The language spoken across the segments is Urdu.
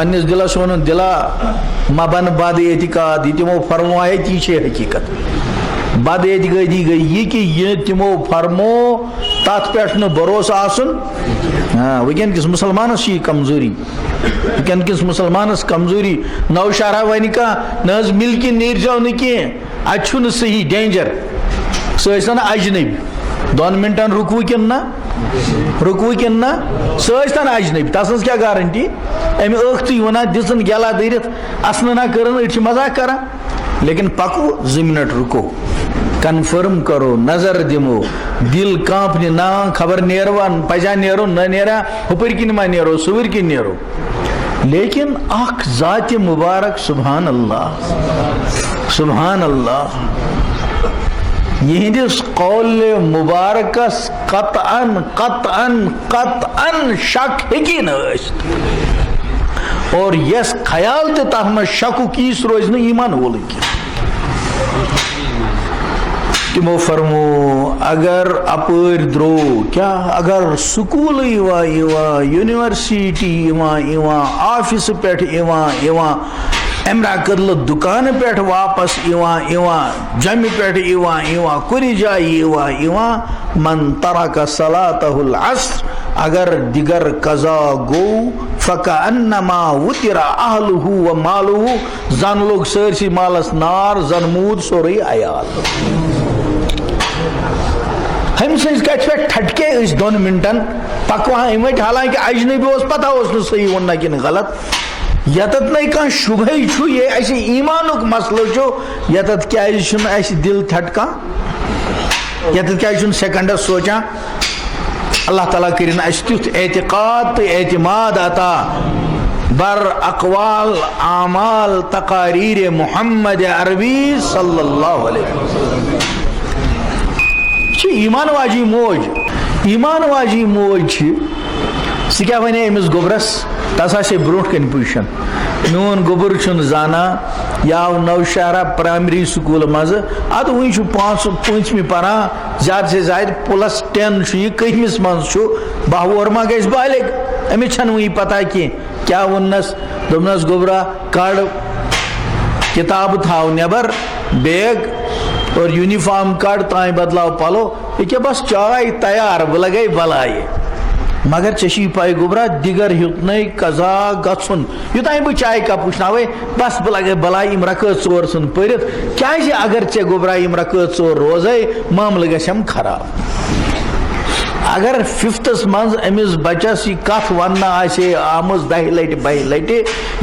پنس دلس ون دلا مبن بد اعتقاد یہ تمو فرمائے تی حقیقت بد اعتقادی گئی یہ کہ یہ تمو فرمو تات پہ بھروسہ آسن ونکین کس مسلمانس یہ کمزوری ونکین کس مسلمانس کمزوری نوشہرہ ون کھانا مل کن نیر جاؤ نا کی اتہ صحیح ڈینجر سہ اجنبی 2 منٹن رکو کن نا سہ اجنبی تس کیا گارنٹی امہ ٲکھتٕے ونان دِژن گیلا دٔرِتھ اسنہٕ نہ کٔرٕن أڑۍ چھِ مزاق کران لیکن پکو 2 منٹ رکو کنفرم کرو نظر دمو دل کانپنہِ نا خبر نیروا پزا نیرو نہ نیرا ہپر کن ما نیرو سور کن نیرو لیکن اخ ذات مبارک سبحان اللہ یہندس قول مبارکس قطعاً شک ہیکی نہ ٲسِتھ اور یس خیال تہ تتھ منٛز شکُک یٖس روزِ نہٕ ایمان وولٕے کینٛہہ تمو فرمو اگر اپر درو کیا اگر سکول یونیورسٹی آفس پہ امرا کدل دکان پہ واپس جمع پہ کن جائیں من ترک صلاۃ العصر اگر دیگر قضا گو فکأنما وطر اہلہ و مالہ زن لوگ سرسی مالس نار زن مود سوری عیال ہم سنس کچھ پہ ٹھٹکے اس 2 منٹن پکوان امت حالانکہ اجنبی اس پتہ اس نے صحیح وننا کن غلط یتت نہیں کان شبہ چھو یہ ایسی ایمانک مسئلہ چھو یتت کیا چھن ایسی دل ٹھٹکا یتت کیا چھن سیکنڈ سوچا اللہ تعالیٰ کرن اس تیت اعتقاد تو اعتماد عطا بر اقوال اعمال تقاریر محمد عربی صلی اللہ علیہ وسلم ایمان واجی موج سہ کیا ون امس گوبرس تس آ برو کن پوزیشن میون گوبر چھ زانا یاو نوشہرہ پرائمری سکول مز اد ون 5th پران زیادہ سے زیادہ +10 یہ 1مس مز بہور ما گھس بالغ امس چھن وی پتہ کیا ونس دس گوبرا کڑ کتاب تھاو نبر بیگ اور یونیفارم کڑ تائیں بدلاو پلو یہ بس چائے تیار بہ لگے بلائے مگر چشی پائی گوبرا دیگر ہتن قضا گھن یوتان بہ چائے کپ وچناوے بس بہ لگے بلائے یم رکعت 4 سن پرت کیازِ اگر ژے گوبرا یم رکعت 4 روزے معاملہ گژھم خراب اگر 5th مز امس بچس یہ کت ون آمز 10 لٹہ 20 لٹہ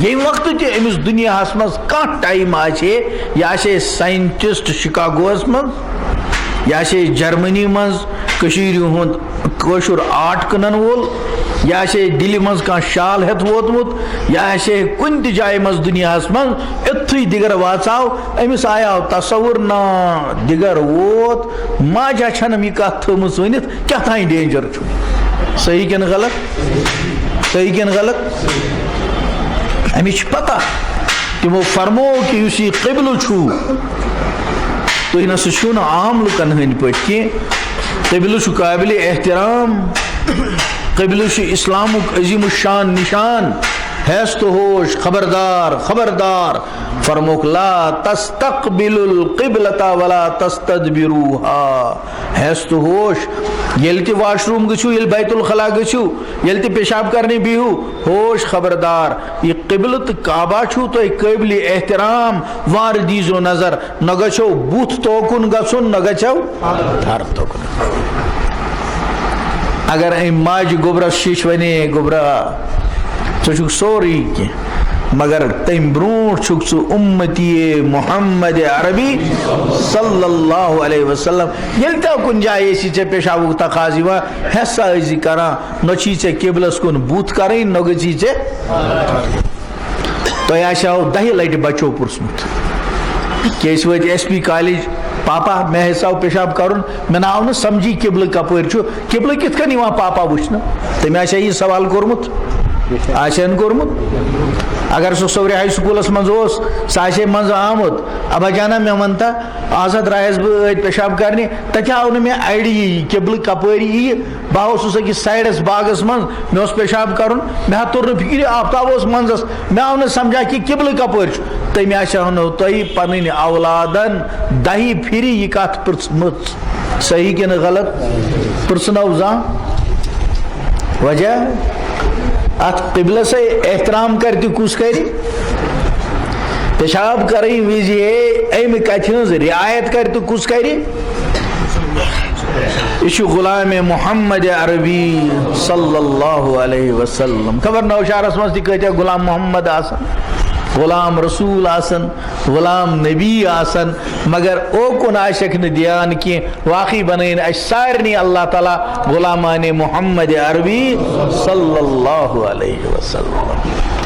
یم وقت تہ امس دنیا مز کھانا ٹائم یہ سائنٹسٹ شکاگوس مز یہ جرمنی مز کوشر آرٹ کنن وول یا دلی مز کان شال ہت ووتمت یا کن تہ جائے مز دنیا مز اتھے دیگر واژاو امس آیاو تصور نا دیگر ووت ماجا چھنم یہ کت تھمس ونت کیا تھان ڈینجر چھ صحیح کن غلط امس پتہ تمو فرمو کہ اس یہ قبل چھو تھی نسا چھو نا عام لکن ہند پہ کی قبل چھ قابل احترام قبل اسلامک عظیم الشان نشان حیث تو ہوش خبردار فرموک لا تستقبل القبلۃ ولا تستدبروها حیث تو ہوش یل تہ واش روم گچھو یل بیت الخلا گچھو یل تہ پیشاب کرنے بیہو ہوش خبردار یہ قبلت کعبہ چھو تو قابل احترام وار دیزو نظر نہ گچھو بوت توکن گژھن نہ گچھو تھر توکن اگر ماج گوبرا شیش ونے گوبرا ژٕ سوری کی مگر تم برونٹ چھک امتی محمد عربی صلی اللہ علیہ وسلم یل تو کن جائے ژے پیشابک تقاضی وا حصہ ازی کران نہ چھی ژے قبلس کن بوت کریں نہ گژھی ژے تۄہہِ آسیو 10 لٹہِ بچو پرژھمُت کہ أسۍ وٲتۍ SP کالیج پاپا میں حصہ پیشاب کرن میں آو نا سمجھی قبل کپر قبل کت کن پاپا وچھنا تم آسیا یہ سوال کورمت آسیا کورمت اگر سہ سوری ہائی سکولس مز سہ مز آمت ابا جانا مے ونتا آز درائس بہت پیشاب کرنے تتہ آو نا مے آئیڈی قبل کپری یہ بہ أکس سائڈس باغس من مے پیشاب کرن مے تور فکر آفتاب منزس مے آو نا سمجھا کہ قبل کپر تمہ آو تھی پن اولادن دہی پھر یہ کت پرژمت صحیح کہ غلط پرژنو زان وجہ ات قبلہ سے احترام کرتی کس کری پیشاب کریں وز امہ کتھ ہز رعایت کرتی کس کری یہ غلام محمد عربی صلی اللہ علیہ وسلم خبر نوشہرس مز تہ غلام محمد آسن غلام رسول آسن غلام نبی آسن مگر اوکن آشک دیان کی واقعی بنائن اش سارنی اللہ تعالی غلامان محمد عربی صلی اللہ علیہ وسلم.